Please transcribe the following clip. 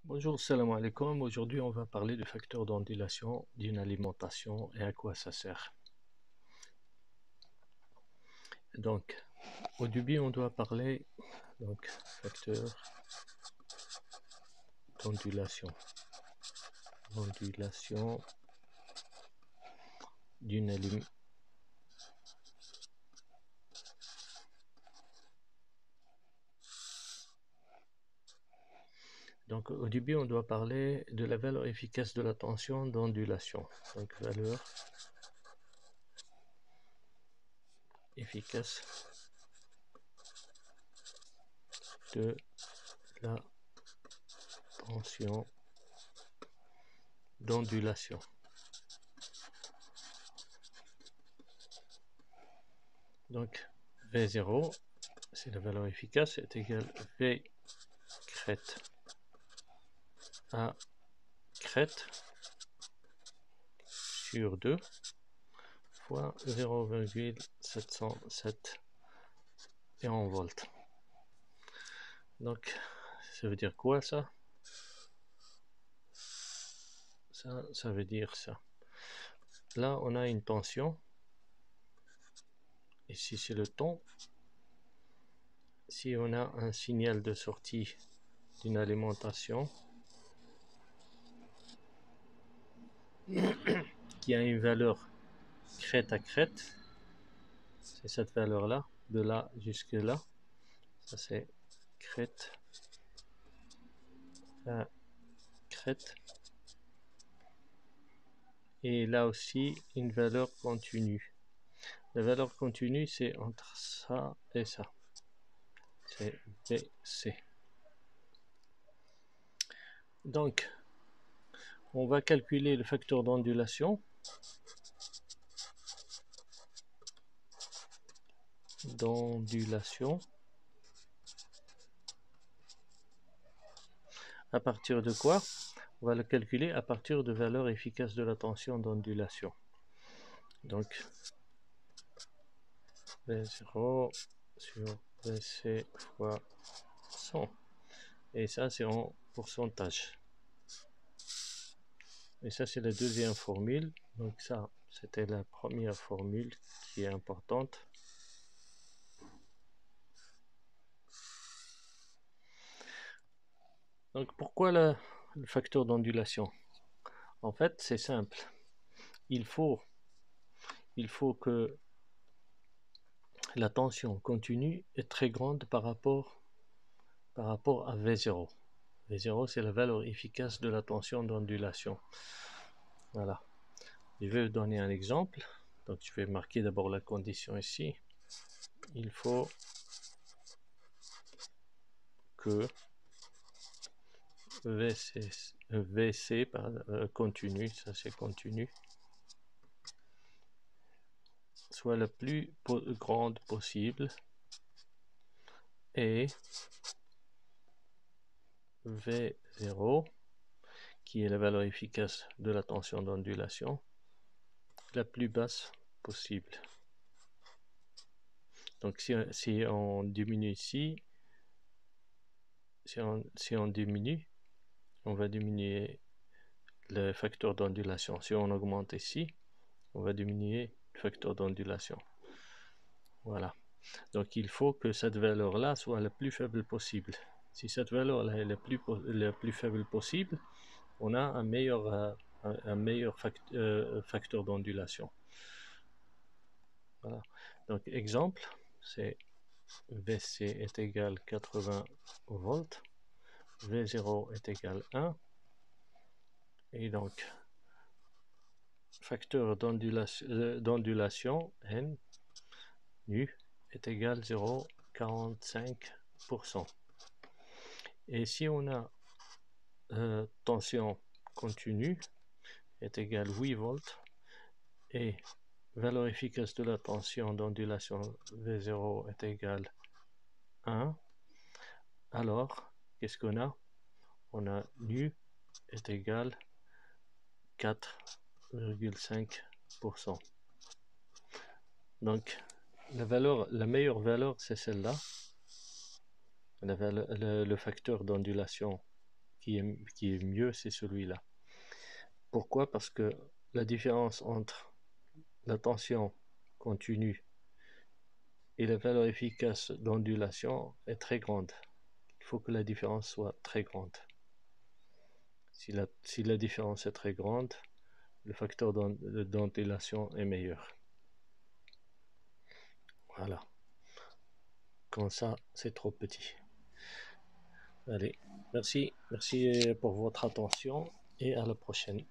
Bonjour, salam alaikum. Aujourd'hui, on va parler du facteur d'ondulation d'une alimentation et à quoi ça sert. Donc, au début, on doit parler facteur d'ondulation d'une alimentation. Donc, au début, on doit parler de la valeur efficace de la tension d'ondulation. Donc, valeur efficace de la tension d'ondulation. Donc, V0, c'est la valeur efficace, est égale V crête à crête sur 2 fois 0,707 et en volts. Donc, ça veut dire quoi ça? Ça veut dire ça. Là, on a une tension. Ici, c'est le temps. Si on a un signal de sortie d'une alimentation qui a une valeur crête à crête, c'est cette valeur-là, de là jusque là. Ça, c'est crête à crête. Et là aussi, une valeur continue. La valeur continue, c'est entre ça et ça. C'est BC. Donc, on va calculer le facteur d'ondulation. À partir de quoi? On va le calculer à partir de valeur efficace de la tension d'ondulation. Donc, V0 sur VC fois 100. Et ça, c'est en pourcentage. Et ça, c'est la deuxième formule. Donc ça, c'était la première formule qui est importante. Donc pourquoi le facteur d'ondulation? En fait, c'est simple. Il faut que la tension continue est très grande par rapport à V0. V0, c'est la valeur efficace de la tension d'ondulation. Voilà. Je vais vous donner un exemple. Donc, je vais marquer d'abord la condition ici. Il faut que VC continu, ça c'est continu, soit la plus grande possible et V0, qui est la valeur efficace de la tension d'ondulation, la plus basse possible. Donc si on diminue ici, si on diminue, on va diminuer le facteur d'ondulation. Si on augmente ici, on va diminuer le facteur d'ondulation. Voilà. Donc il faut que cette valeur-là soit la plus faible possible. Si cette valeur-là est la plus faible possible, on a un meilleur facteur d'ondulation. Voilà. Donc exemple, c'est VC est égal 80 volts, V0 est égal 1, et donc facteur d'ondulation N nu est égal 0,45%. Et si on a tension continue est égal 8 volts et valeur efficace de la tension d'ondulation V0 est égal 1, alors qu'est-ce qu'on a? On a nu est égal 4,5%. Donc la meilleure valeur c'est celle-là, le facteur d'ondulation qui est mieux, c'est celui-là. Pourquoi? Parce que la différence entre la tension continue et la valeur efficace d'ondulation est très grande. Il faut que la différence soit très grande. Si la différence est très grande, le facteur d'ondulation est meilleur. Voilà. Comme ça, c'est trop petit. Allez, merci pour votre attention et à la prochaine.